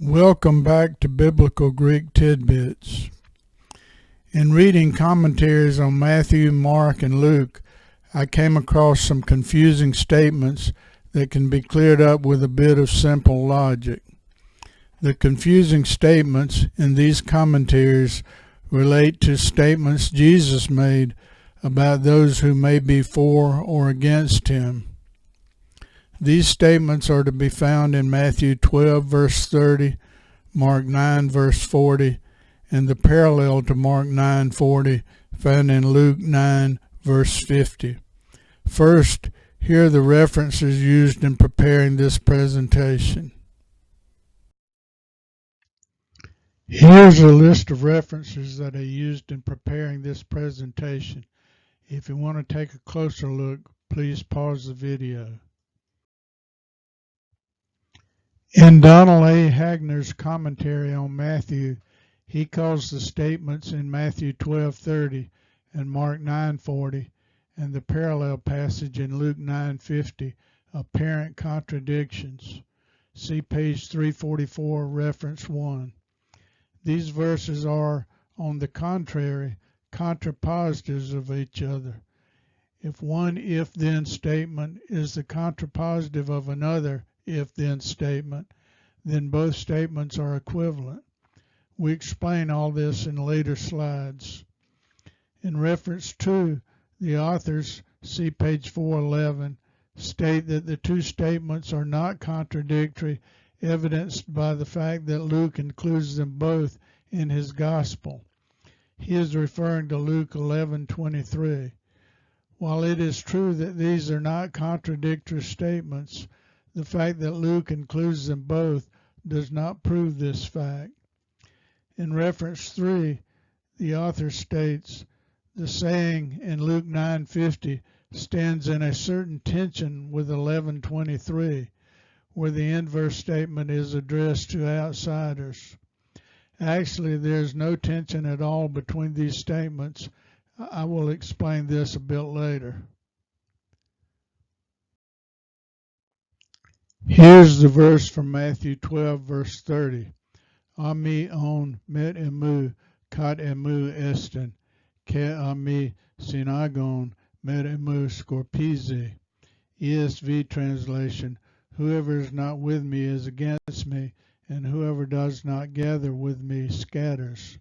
Welcome back to Biblical Greek Tidbits. In reading commentaries on Matthew, Mark, and Luke, I came across some confusing statements that can be cleared up with a bit of simple logic. The confusing statements in these commentaries relate to statements Jesus made about those who may be for or against him. These statements are to be found in Matthew 12, verse 30, Mark 9, verse 40, and the parallel to Mark 9:40 found in Luke 9, verse 50. First, here are the references used in preparing this presentation. Here's a list of references that I used in preparing this presentation. If you want to take a closer look, please pause the video. In Donald A. Hagner's commentary on Matthew, he calls the statements in Matthew 12:30 and Mark 9:40 and the parallel passage in Luke 9:50 apparent contradictions. See page 344, reference 1. These verses are, on the contrary, contrapositives of each other. If one if-then statement is the contrapositive of another if-then statement, then both statements are equivalent. We explain all this in later slides. In reference 2, the authors, see page 411, state that the two statements are not contradictory, evidenced by the fact that Luke includes them both in his gospel. He is referring to Luke 11:23. While it is true that these are not contradictory statements, the fact that Luke includes them both does not prove this fact. In reference 3, the author states, the saying in Luke 9:50 stands in a certain tension with 11:23, where the inverse statement is addressed to outsiders. Actually, there is no tension at all between these statements. I will explain this a bit later. Here's the verse from Matthew 12, verse 30. Ami on met emu, kat emu esten, ke ami synagon met emu scorpize. ESV translation, whoever is not with me is against me, and whoever does not gather with me scatters.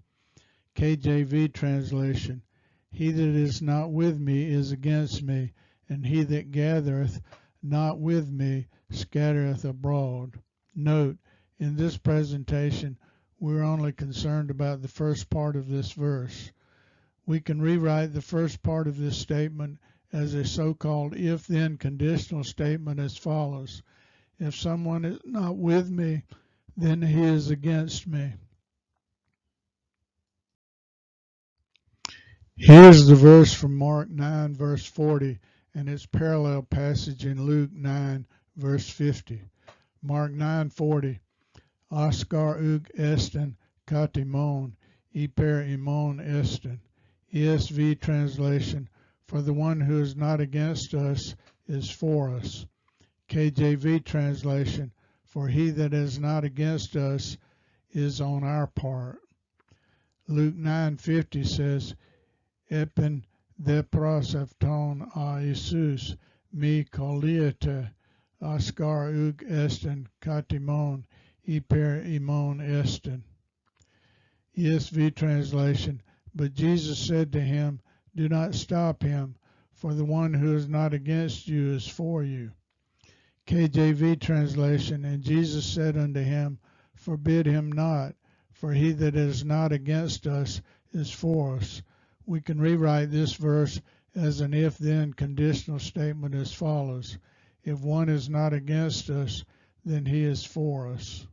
KJV translation, he that is not with me is against me, and he that gathereth not with me scattereth abroad. Note, in this presentation, we're only concerned about the first part of this verse. We can rewrite the first part of this statement as a so-called if-then conditional statement as follows. If someone is not with me, then he is against me. Here's the verse from Mark 9, verse 40, and its parallel passage in Luke 9, verse 50. Mark 9:40. Oscar ug esten katimon, hyper imon esten. ESV translation, for the one who is not against us is for us. KJV translation, for he that is not against us is on our part. Luke 9:50 says, Epen de prosefton a Isus, mi koliete, Oscar ug esten katimon, hyper imon esten. ESV translation, but Jesus said to him, do not stop him, for the one who is not against you is for you. KJV translation, and Jesus said unto him, forbid him not, for he that is not against us is for us. We can rewrite this verse as an if-then conditional statement as follows. If one is not against us, then he is for us.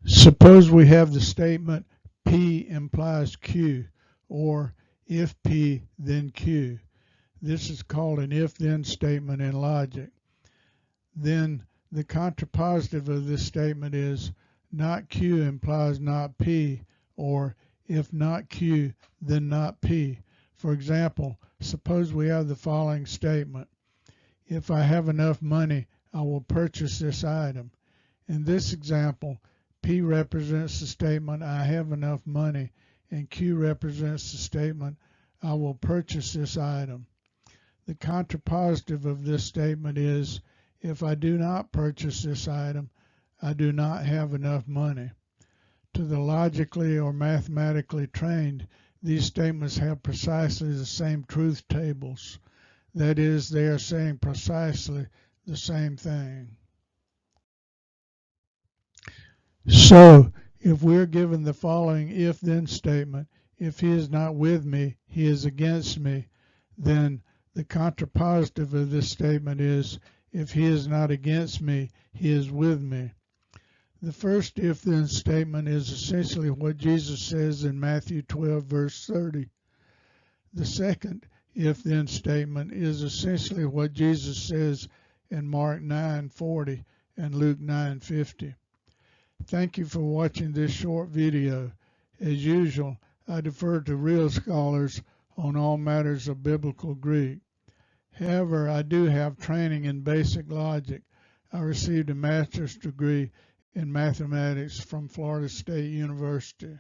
Suppose we have the statement P implies Q, or if P, then Q. This is called an if-then statement in logic. Then the contrapositive of this statement is not Q implies not P, or if not Q, then not P. For example, suppose we have the following statement. If I have enough money, I will purchase this item. In this example, P represents the statement, I have enough money, and Q represents the statement, I will purchase this item. The contrapositive of this statement is, if I do not purchase this item, I do not have enough money. To the logically or mathematically trained, these statements have precisely the same truth tables. That is, they are saying precisely the same thing. So, if we're given the following if-then statement, if he is not with me, he is against me, then the contrapositive of this statement is, if he is not against me, he is with me. The first if-then statement is essentially what Jesus says in Matthew 12, verse 30. The second if-then statement is essentially what Jesus says in Mark 9:40 and Luke 9:50. Thank you for watching this short video. As usual, I defer to real scholars on all matters of biblical Greek. However, I do have training in basic logic. I received a master's degree in mathematics from Florida State University.